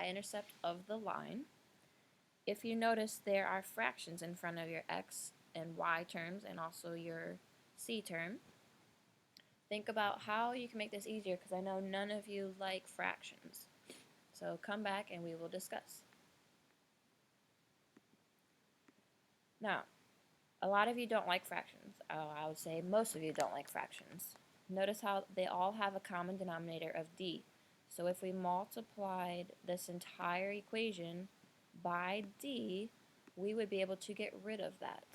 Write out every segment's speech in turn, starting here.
y-intercept of the line. If you notice, there are fractions in front of your x and y terms and also your c term. Think about how you can make this easier, because I know none of you like fractions. So come back and we will discuss. Now, a lot of you don't like fractions. I would say most of you don't like fractions. Notice how they all have a common denominator of d. So if we multiplied this entire equation by d, we would be able to get rid of that.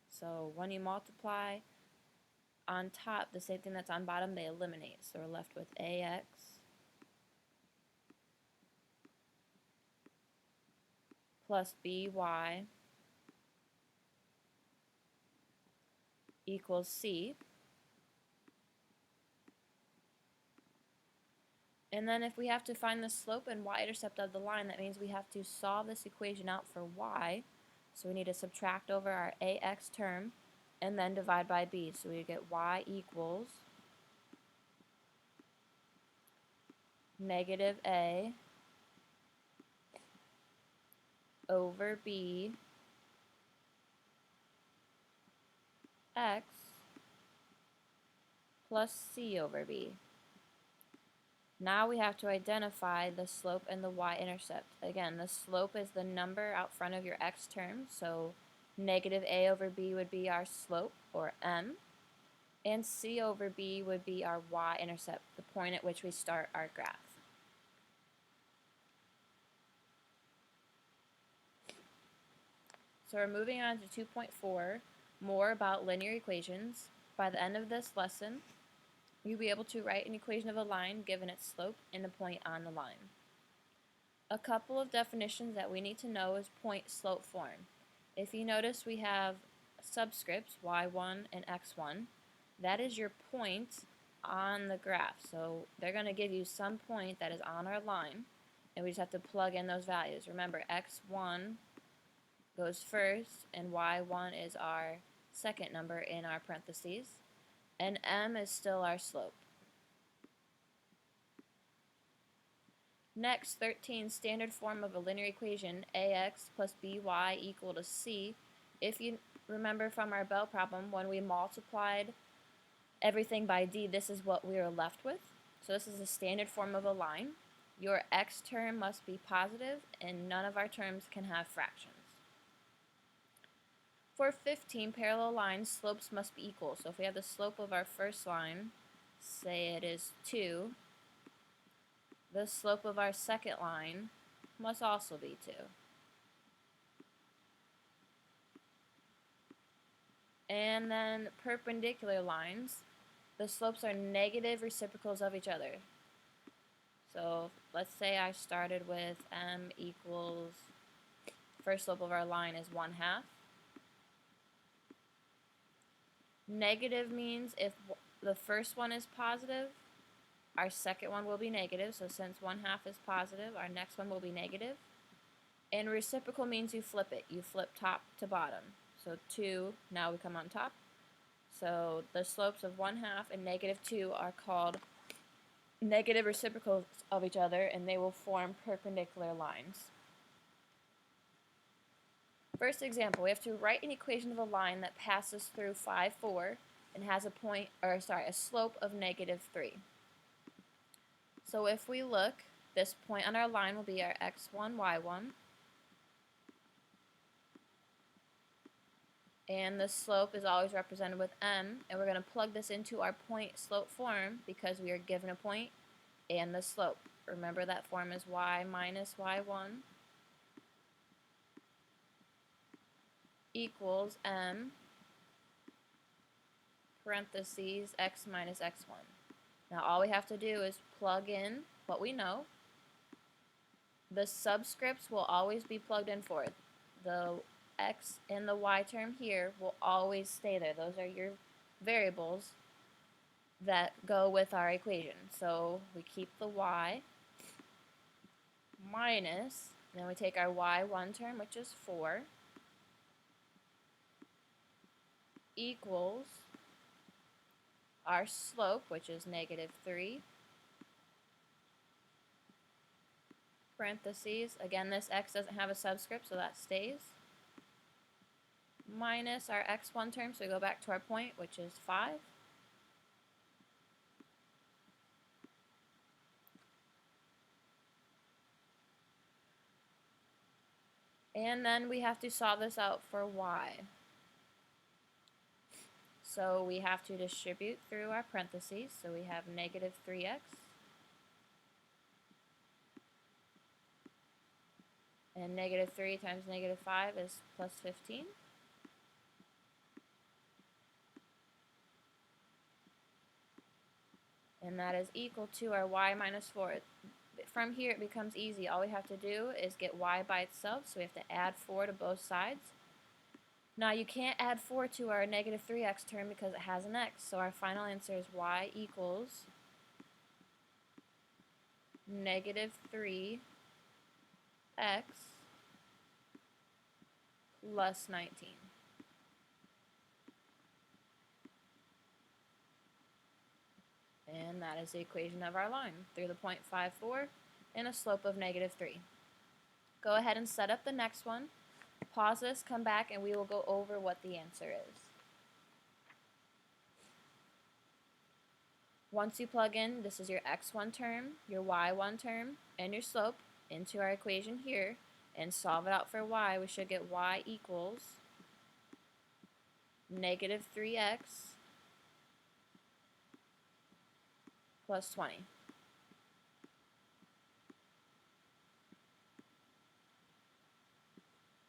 So when you multiply on top, the same thing that's on bottom, they eliminate. So we're left with ax plus by equals c. And then if we have to find the slope and y-intercept of the line, that means we have to solve this equation out for y. So we need to subtract over our ax term and then divide by b. So we get y equals negative a over b x plus c over b. Now we have to identify the slope and the y-intercept. Again, the slope is the number out front of your x term, so negative a over b would be our slope, or m, and c over b would be our y-intercept, the point at which we start our graph. So we're moving on to 2.4, more about linear equations. By the end of this lesson, you'll be able to write an equation of a line given its slope and a point on the line. A couple of definitions that we need to know is point-slope form. If you notice, we have subscripts, y1 and x1. That is your point on the graph. So they're going to give you some point that is on our line, and we just have to plug in those values. Remember, x1 goes first, and y1 is our second number in our parentheses, and m is still our slope. Next, 13, standard form of a linear equation, ax plus by equal to c. If you remember from our Bell problem, when we multiplied everything by d, this is what we are left with. So this is the standard form of a line. Your x term must be positive, and none of our terms can have fractions. For 15, parallel lines, slopes must be equal. So if we have the slope of our first line, say it is 2, the slope of our second line must also be 2. And then perpendicular lines, the slopes are negative reciprocals of each other. So let's say I started with m equals, first slope of our line is 1/2. Negative means if the first one is positive, our second one will be negative. So since 1/2 is positive, our next one will be negative. And reciprocal means you flip it. You flip top to bottom. So 2, now we come on top. So the slopes of 1/2 and -2 are called negative reciprocals of each other, and they will form perpendicular lines. First example, we have to write an equation of a line that passes through 5, 4 and has a slope of -3. So if we look, this point on our line will be our x1, y1. And the slope is always represented with m, and we're going to plug this into our point-slope form because we are given a point and the slope. Remember that form is y minus y1 equals m parentheses x minus x1. Now all we have to do is plug in what we know. The subscripts will always be plugged in for it. The x and the y term here will always stay there. Those are your variables that go with our equation. So we keep the y minus, then we take our y1 term, which is 4, equals our slope, which is -3, parentheses, again this x doesn't have a subscript, so that stays, minus our x1 term, so we go back to our point, which is 5. And then we have to solve this out for y. So we have to distribute through our parentheses, so we have negative 3x. And negative 3 times negative 5 is plus 15. And that is equal to our y minus 4. From here it becomes easy. All we have to do is get y by itself, so we have to add 4 to both sides. Now you can't add 4 to our negative 3x term because it has an x, so our final answer is y equals negative 3x plus 19. And that is the equation of our line through the point 5,4 and a slope of negative 3. Go ahead and set up the next one. Pause this, come back, and we will go over what the answer is. Once you plug in, this is your x1 term, your y1 term, and your slope into our equation here, and solve it out for y, we should get y equals negative 3x plus 20.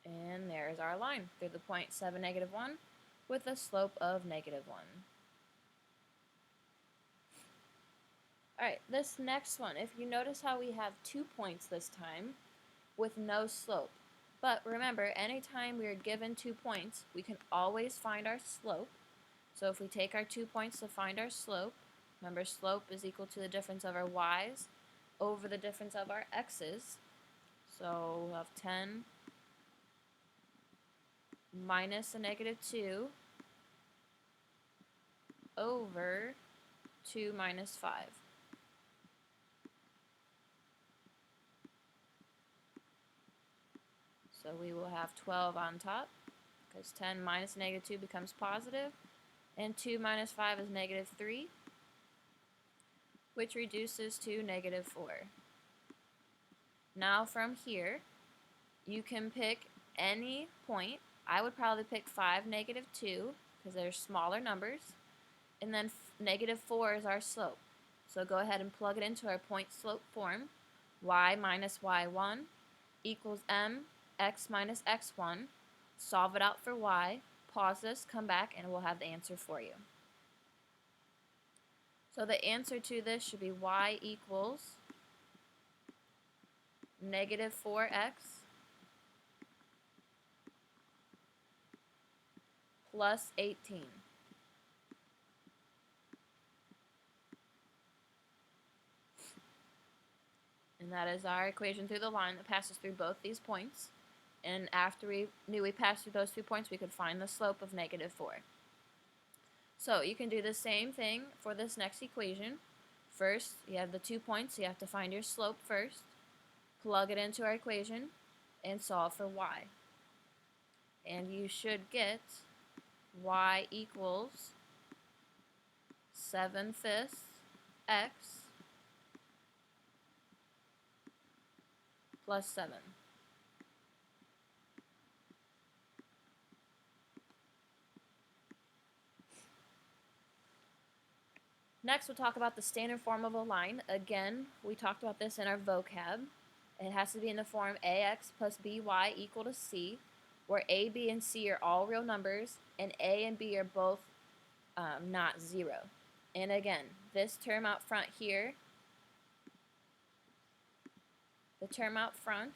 And there's our line through the point 7, negative 1 with a slope of negative 1. Alright, this next one, if you notice how we have 2 points this time with no slope. But remember, anytime we are given 2 points, we can always find our slope. So if we take our 2 points to find our slope, remember slope is equal to the difference of our y's over the difference of our x's. So we'll have 10 minus a negative 2 over 2 minus 5. So we will have 12 on top, because 10 minus negative 2 becomes positive, and 2 minus 5 is negative 3, which reduces to negative 4. Now from here, you can pick any point. I would probably pick 5, negative 2, because they're smaller numbers, and then negative 4 is our slope. So go ahead and plug it into our point slope form. Y minus y1 equals mx minus x1. Solve it out for y. Pause this, come back, and we'll have the answer for you. So the answer to this should be y equals negative 4x plus 18. And that is our equation through the line that passes through both these points. And after we knew we passed through those 2 points, we could find the slope of negative 4. So you can do the same thing for this next equation. First, you have the 2 points, so you have to find your slope first, plug it into our equation, and solve for y. And you should get y equals 7/5 x plus 7. Next, we'll talk about the standard form of a line. Again, we talked about this in our vocab. It has to be in the form ax plus by equal to c, where a, b, and c are all real numbers, and a and b are both not 0. And again, this term out front here, the term out front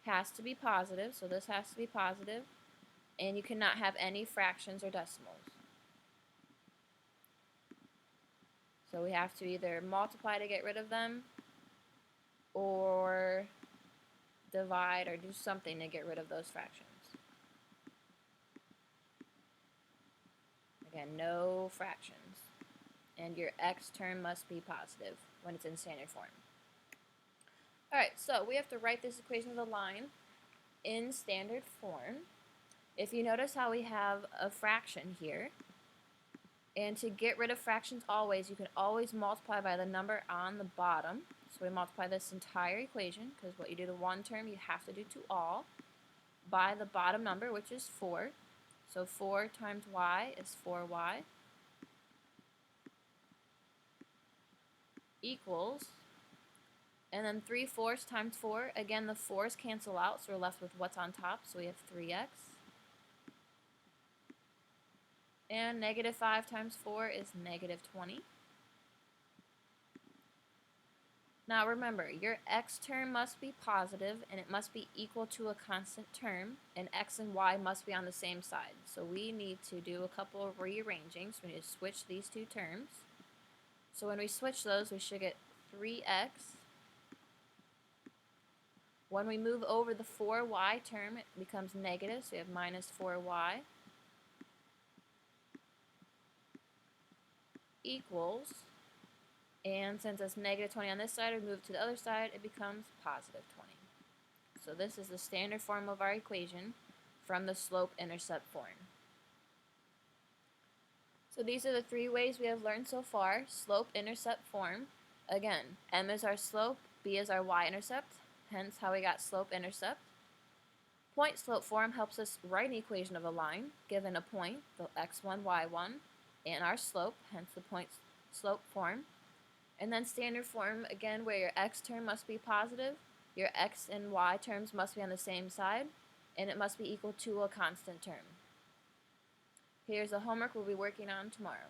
has to be positive, so this has to be positive, and you cannot have any fractions or decimals. So we have to either multiply to get rid of them, or divide or do something to get rid of those fractions. Again, no fractions. And your x term must be positive when it's in standard form. Alright, so we have to write this equation of the line in standard form. If you notice how we have a fraction here, and to get rid of fractions always, you can always multiply by the number on the bottom. So we multiply this entire equation, because what you do to one term, you have to do to all, by the bottom number, which is 4. So 4 times y is 4y, equals, and then 3/4 times 4, again the 4's cancel out, so we're left with what's on top, so we have 3x. And negative 5 times 4 is negative 20. Now remember, your x term must be positive, and it must be equal to a constant term, and x and y must be on the same side. So we need to do a couple of rearranging, so we need to switch these two terms. So when we switch those, we should get 3x. When we move over the 4y term, it becomes negative, so we have minus 4y, equals, and since it's negative 20 on this side, we move to the other side, it becomes positive 20. So this is the standard form of our equation from the slope-intercept form. So these are the three ways we have learned so far. Slope-intercept form. Again, m is our slope, b is our y-intercept, hence how we got slope-intercept. Point-slope form helps us write an equation of a line, given a point, the x1, y1, and our slope, hence the point-slope form. And then standard form, again, where your x term must be positive, your x and y terms must be on the same side, and it must be equal to a constant term. Here's the homework we'll be working on tomorrow.